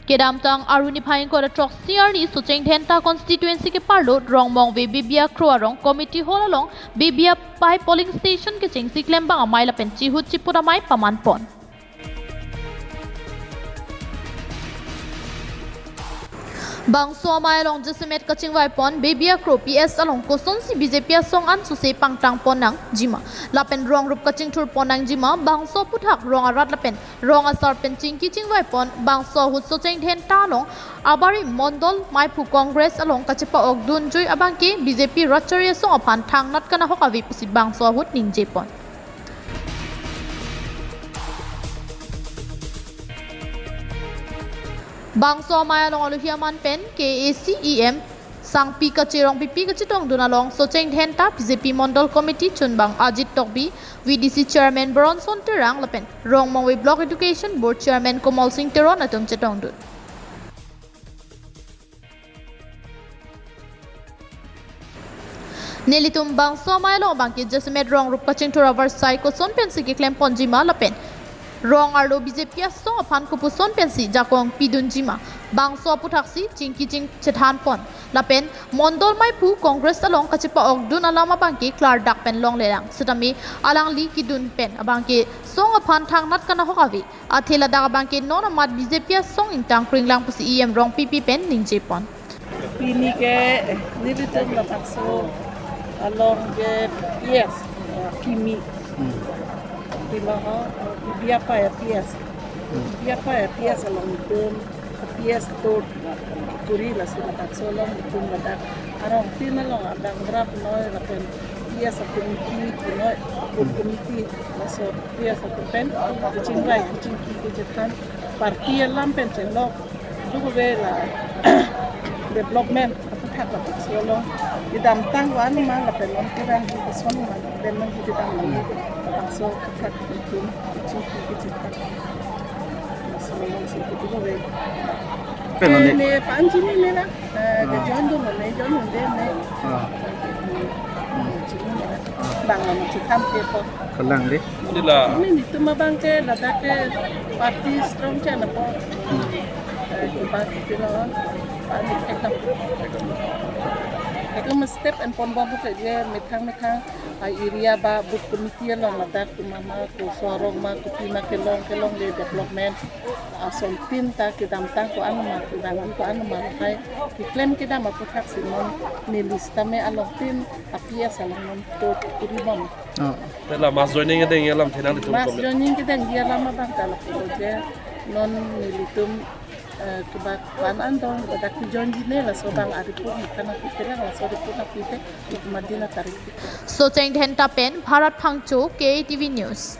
Kedam tang aruni phaing ko trok siar ni sucheng thenta constituency ke parlo rongmong ve Bibia kroarong committee hall along Bibia pai polling station ke chengsi klembang amai la pen chihut chipura mai pamanpon. Bangso amai along jesimet kaching vai pon Bibia kro PS along koson si BJP song an suse pangtang ponang jima lapen rong rup kaching tur ponang jima bangso puthak rong arat lapen rong asar pen chingki ching vai pon bangso hut so cheng then ta long abari mondol maipu congress along kachepa ogdun jui abangke BJP rachari song aphan thang nat kana hokavi pusi bangso hut ningje pon. Bangso amai along aluhiaman pen KACEM sang pi kachirong pipi kachitong dunalong socheng thenta BJP Mondol Committee chunbang Ajit Tokbi VDC Chairman Bronson Terang lapen Rongmongwe Block Education Board Chairman Komal Singh Teron atum chetong dun. Nelitum bangso amai along bangki jesimet rong rup kaching turavar sai ko son pen sigi klem ponjima lapen rong arlo BJP song aphan kupuson pensi jakong pidunjima bangso puthaksi chingki ching chethan pon lapen mondol maipu congress along kachipa ogdun alama bangke klar dak pen long lerang sitami alang li kidun pen abangke song aphan thang nat kana hokavi athela da bangke non amat BJP song intang kringlang pusi em rong pp pen ningje pon pini ke nilitum la pakso along ke yes kimi Bibia pa ya pias along itum pias to kuri la sila taksola itum badak arong tinalong adang rap noy lapen pias committee noy committee laso pias pen kucing rai kucing ki jetan parti lampen celok dugo bela development aputhak la taksola idam tang wan ma lapen on kirang di son ma den man di dam lagi so kat itu cuci masalah sih itu juga ini panci ni mera kejuan tu mana jual mana ni bangun cikam kepo kelang deh ini tu mah bangke lada ke parti strong cina po parti tu lah parti ekam step and pon bambu kerja metang area ba but committee long ladak tu mama tu sorong ma tu pima kelong le development asom tinta kidam tang ko anu ma kidam ko anu ma kai ki claim kidam ma puthak simon ni lista me along tin apia salon to kuribam tela mas joining ade ngelam thenang tu mas joining kidang dia lama bang kala proje non nilitum kebat pan andong badak jonji ne la sobang aripu kana pitela la sodepu na pite madina tarik Socheng thenta pen Bharat Phangcho KTV News.